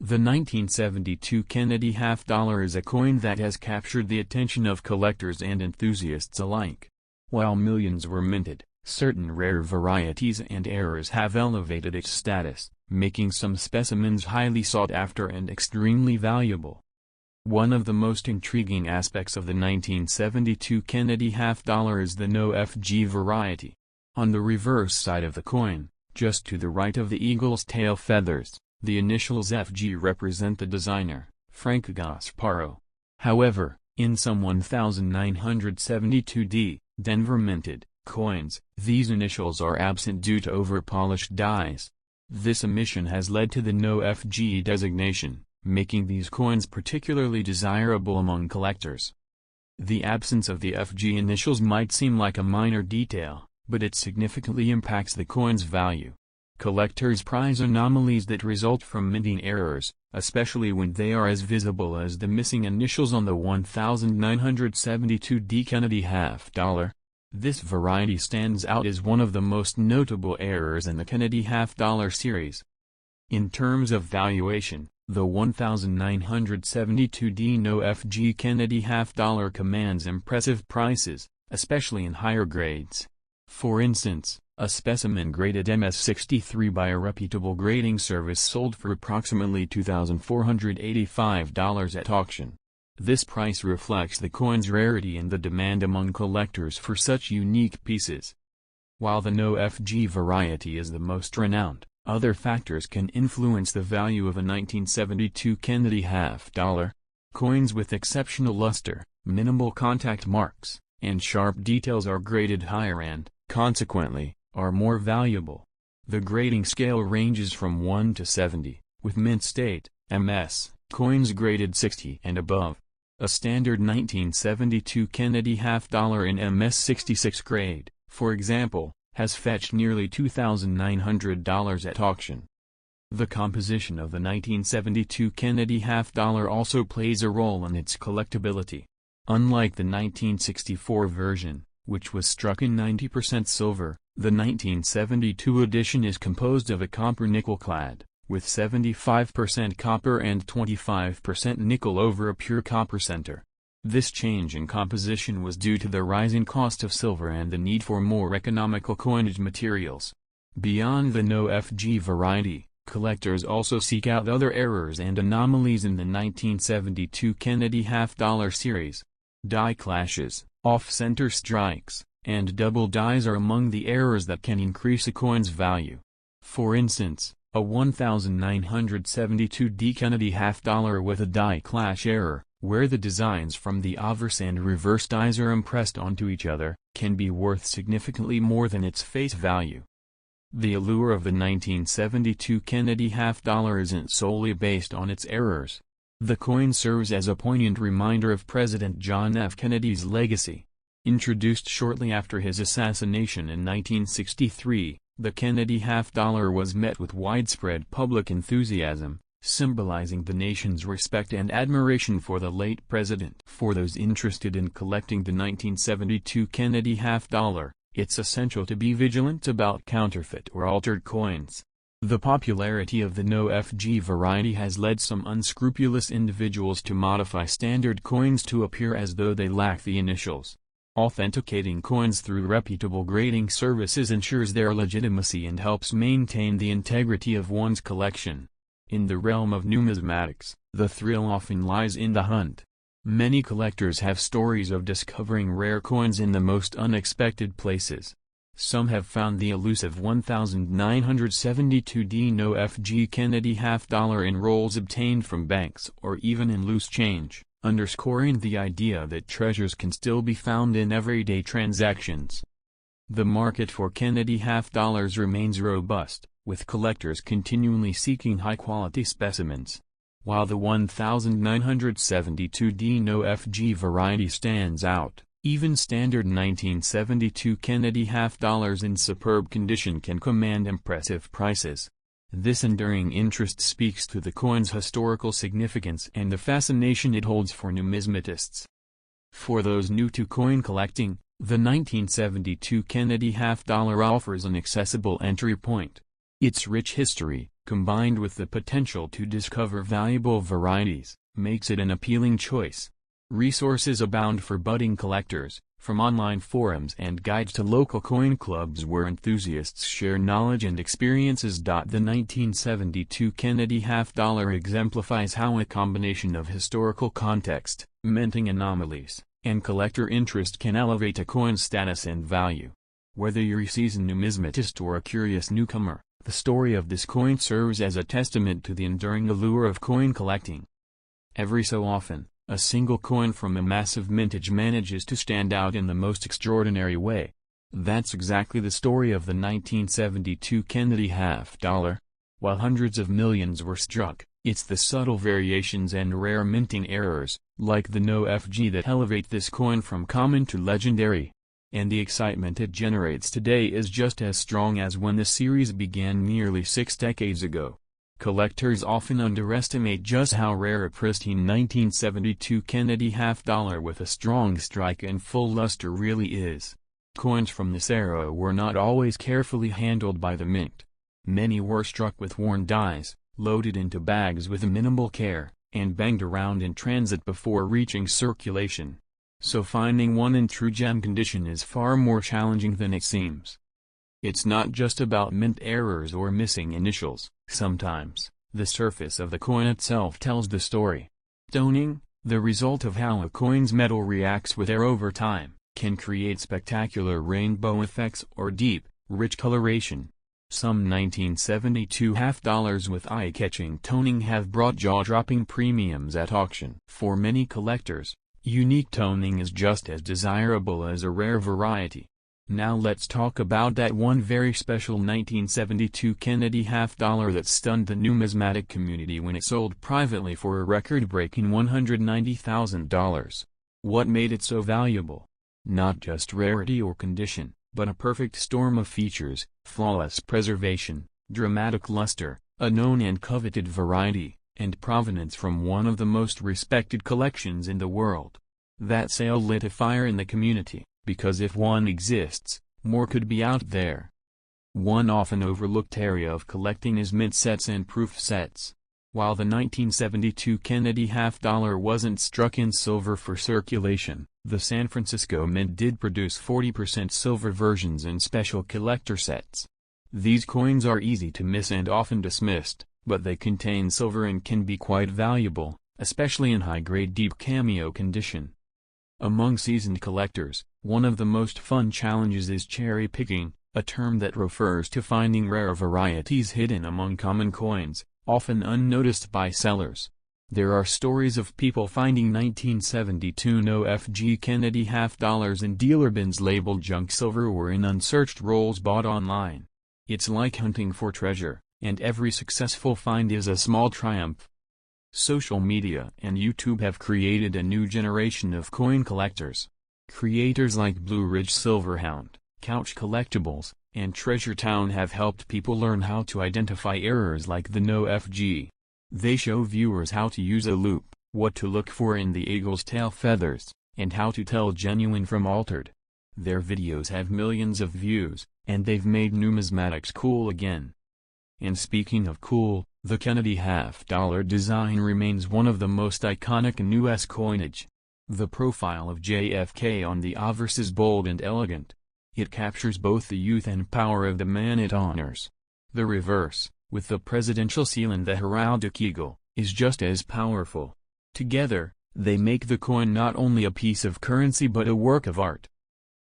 The 1972 Kennedy half dollar is a coin that has captured the attention of collectors and enthusiasts alike. While millions were minted, certain rare varieties and errors have elevated its status, making some specimens highly sought after and extremely valuable. One of the most intriguing aspects of the 1972 Kennedy half dollar is the no FG variety. On the reverse side of the coin, just to the right of the eagle's tail feathers, the initials FG represent the designer, Frank Gasparo. However, in some 1972D, Denver minted, coins, these initials are absent due to over-polished dies. This omission has led to the no FG designation, making these coins particularly desirable among collectors. The absence of the FG initials might seem like a minor detail, but it significantly impacts the coin's value. Collectors prize anomalies that result from minting errors, especially when they are as visible as the missing initials on the 1972D Kennedy half dollar. This variety stands out as one of the most notable errors in the Kennedy half dollar series. In terms of valuation, the 1972D no FG Kennedy half dollar commands impressive prices, especially in higher grades. For instance, a specimen graded MS-63 by a reputable grading service sold for approximately $2,485 at auction. This price reflects the coin's rarity and the demand among collectors for such unique pieces. While the no FG variety is the most renowned, other factors can influence the value of a 1972 Kennedy half dollar. Coins with exceptional luster, minimal contact marks, and sharp details are graded higher and, consequently, are more valuable. The grading scale ranges from 1 to 70, with mint state, MS, coins graded 60 and above. A standard 1972 Kennedy half dollar in MS-66 grade, for example, has fetched nearly $2,900 at auction. The composition of the 1972 Kennedy half dollar also plays a role in its collectability. Unlike the 1964 version, which was struck in 90% silver, the 1972 edition is composed of a copper nickel clad, with 75% copper and 25% nickel over a pure copper center. This change in composition was due to the rising cost of silver and the need for more economical coinage materials. Beyond the no FG variety, collectors also seek out other errors and anomalies in the 1972 Kennedy half dollar series. Die clashes, off-center strikes, and double dies are among the errors that can increase a coin's value. For instance, a 1972D Kennedy half dollar with a die clash error, where the designs from the obverse and reverse dies are impressed onto each other, can be worth significantly more than its face value. The allure of the 1972 Kennedy half dollar isn't solely based on its errors. The coin serves as a poignant reminder of President John F. Kennedy's legacy. Introduced shortly after his assassination in 1963, the Kennedy half dollar was met with widespread public enthusiasm, symbolizing the nation's respect and admiration for the late president. For those interested in collecting the 1972 Kennedy half dollar, it's essential to be vigilant about counterfeit or altered coins. The popularity of the no FG variety has led some unscrupulous individuals to modify standard coins to appear as though they lack the initials. Authenticating coins through reputable grading services ensures their legitimacy and helps maintain the integrity of one's collection. In the realm of numismatics, the thrill often lies in the hunt. Many collectors have stories of discovering rare coins in the most unexpected places. Some have found the elusive 1972D no FG Kennedy half dollar in rolls obtained from banks or even in loose change, underscoring the idea that treasures can still be found in everyday transactions. The market for Kennedy half dollars remains robust, with collectors continually seeking high-quality specimens. While the 1972D no FG variety stands out, even standard 1972 Kennedy half dollars in superb condition can command impressive prices. This enduring interest speaks to the coin's historical significance and the fascination it holds for numismatists. For those new to coin collecting, the 1972 Kennedy half dollar offers an accessible entry point. Its rich history, combined with the potential to discover valuable varieties, makes it an appealing choice. Resources abound for budding collectors, from online forums and guides to local coin clubs where enthusiasts share knowledge and experiences. The 1972 Kennedy half-dollar exemplifies how a combination of historical context, minting anomalies, and collector interest can elevate a coin's status and value. Whether you're a seasoned numismatist or a curious newcomer, the story of this coin serves as a testament to the enduring allure of coin collecting. Every so often, a single coin from a massive mintage manages to stand out in the most extraordinary way. That's exactly the story of the 1972 Kennedy half-dollar. While hundreds of millions were struck, it's the subtle variations and rare minting errors, like the no FG, that elevate this coin from common to legendary. And the excitement it generates today is just as strong as when the series began nearly 6 decades ago. Collectors often underestimate just how rare a pristine 1972 Kennedy half-dollar with a strong strike and full luster really is. Coins from this era were not always carefully handled by the mint. Many were struck with worn dies, loaded into bags with minimal care, and banged around in transit before reaching circulation. So finding one in true gem condition is far more challenging than it seems. It's not just about mint errors or missing initials. Sometimes, the surface of the coin itself tells the story. Toning, the result of how a coin's metal reacts with air over time, can create spectacular rainbow effects or deep, rich coloration. Some 1972 half-dollars with eye-catching toning have brought jaw-dropping premiums at auction. For many collectors, unique toning is just as desirable as a rare variety. Now let's talk about that one very special 1972 Kennedy half-dollar that stunned the numismatic community when it sold privately for a record-breaking $190,000. What made it so valuable? Not just rarity or condition, but a perfect storm of features: flawless preservation, dramatic luster, a known and coveted variety, and provenance from one of the most respected collections in the world. That sale lit a fire in the community, because if one exists, more could be out there. One often overlooked area of collecting is mint sets and proof sets. While the 1972 Kennedy half-dollar wasn't struck in silver for circulation, the San Francisco Mint did produce 40% silver versions in special collector sets. These coins are easy to miss and often dismissed, but they contain silver and can be quite valuable, especially in high-grade deep cameo condition. Among seasoned collectors, one of the most fun challenges is cherry picking, a term that refers to finding rare varieties hidden among common coins, often unnoticed by sellers. There are stories of people finding 1972 no FG Kennedy half-dollars in dealer bins labeled junk silver or in unsearched rolls bought online. It's like hunting for treasure, and every successful find is a small triumph. Social media and YouTube have created a new generation of coin collectors. Creators like Blue Ridge Silverhound, Couch Collectibles, and Treasure Town have helped people learn how to identify errors like the no FG. They show viewers how to use a loop, what to look for in the eagle's tail feathers, and how to tell genuine from altered. Their videos have millions of views, and they've made numismatics cool again. And speaking of cool, the Kennedy half-dollar design remains one of the most iconic in U.S. coinage. The profile of JFK on the obverse is bold and elegant. It captures both the youth and power of the man it honors. The reverse, with the presidential seal and the heraldic eagle, is just as powerful. Together, they make the coin not only a piece of currency but a work of art.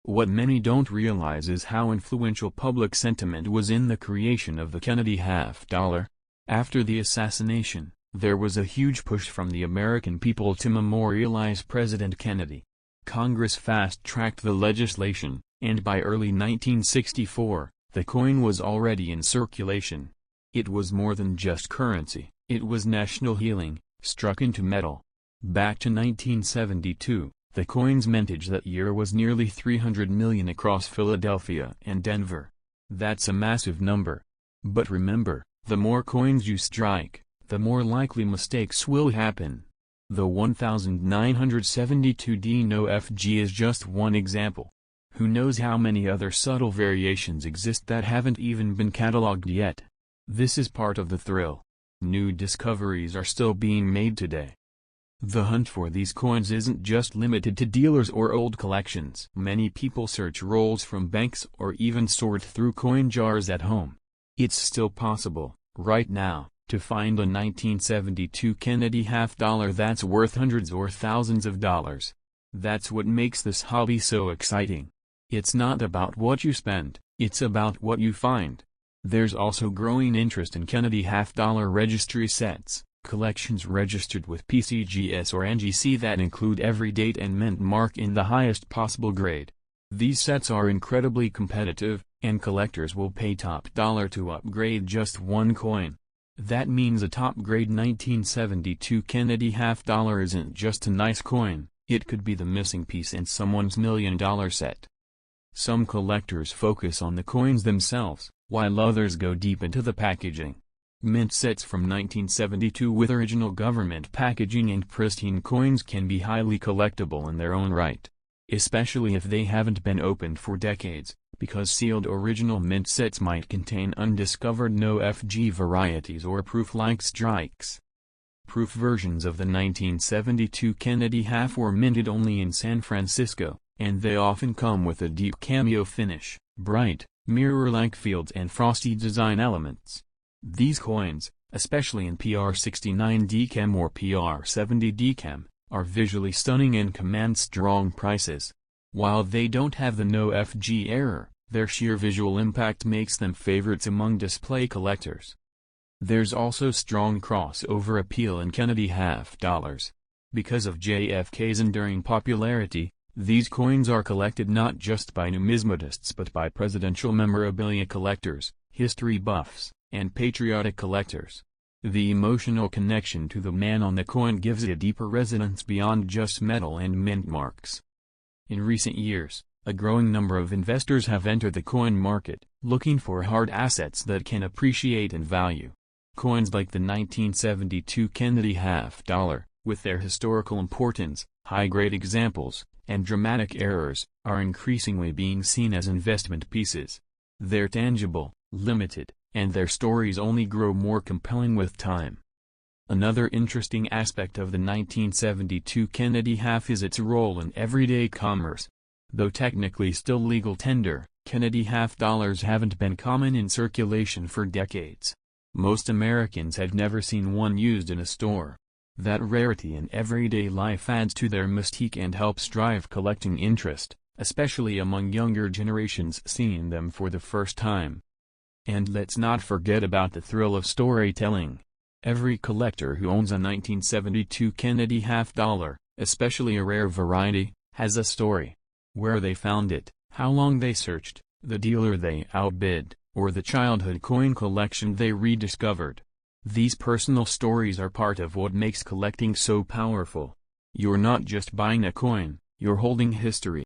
What many don't realize is how influential public sentiment was in the creation of the Kennedy half-dollar. After the assassination, there was a huge push from the American people to memorialize President Kennedy. Congress fast-tracked the legislation, and by early 1964, the coin was already in circulation. It was more than just currency, it was national healing, struck into metal. Back to 1972, the coin's mintage that year was nearly 300 million across Philadelphia and Denver. That's a massive number. But remember, the more coins you strike, the more likely mistakes will happen. The 1972D no FG is just one example. Who knows how many other subtle variations exist that haven't even been catalogued yet? This is part of the thrill. New discoveries are still being made today. The hunt for these coins isn't just limited to dealers or old collections. Many people search rolls from banks or even sort through coin jars at home. It's still possible, right now, to find a 1972 Kennedy half-dollar that's worth hundreds or thousands of dollars. That's what makes this hobby so exciting. It's not about what you spend, it's about what you find. There's also growing interest in Kennedy half-dollar registry sets, collections registered with PCGS or NGC that include every date and mint mark in the highest possible grade. These sets are incredibly competitive, and collectors will pay top dollar to upgrade just one coin. That means a top-grade 1972 Kennedy half-dollar isn't just a nice coin, it could be the missing piece in someone's million-dollar set. Some collectors focus on the coins themselves, while others go deep into the packaging. Mint sets from 1972 with original government packaging and pristine coins can be highly collectible in their own right. Especially if they haven't been opened for decades, because sealed original mint sets might contain undiscovered no-FG varieties or proof-like strikes. Proof versions of the 1972 Kennedy half were minted only in San Francisco, and they often come with a deep cameo finish, bright, mirror-like fields and frosty design elements. These coins, especially in PR69 DCAM or PR70 DCAM, are visually stunning and command strong prices. While they don't have the no-FG error, their sheer visual impact makes them favorites among display collectors. There's also strong crossover appeal in Kennedy half-dollars. Because of JFK's enduring popularity, these coins are collected not just by numismatists but by presidential memorabilia collectors, history buffs, and patriotic collectors. The emotional connection to the man on the coin gives it a deeper resonance beyond just metal and mint marks. In recent years, a growing number of investors have entered the coin market, looking for hard assets that can appreciate in value. Coins like the 1972 Kennedy half-dollar, with their historical importance, high-grade examples, and dramatic errors, are increasingly being seen as investment pieces. They're tangible, limited, and their stories only grow more compelling with time. Another interesting aspect of the 1972 Kennedy half is its role in everyday commerce. Though technically still legal tender, Kennedy half-dollars haven't been common in circulation for decades. Most Americans have never seen one used in a store. That rarity in everyday life adds to their mystique and helps drive collecting interest, especially among younger generations seeing them for the first time. And let's not forget about the thrill of storytelling. Every collector who owns a 1972 Kennedy half-dollar, especially a rare variety, has a story. Where they found it, how long they searched, the dealer they outbid, or the childhood coin collection they rediscovered. These personal stories are part of what makes collecting so powerful. You're not just buying a coin, you're holding history.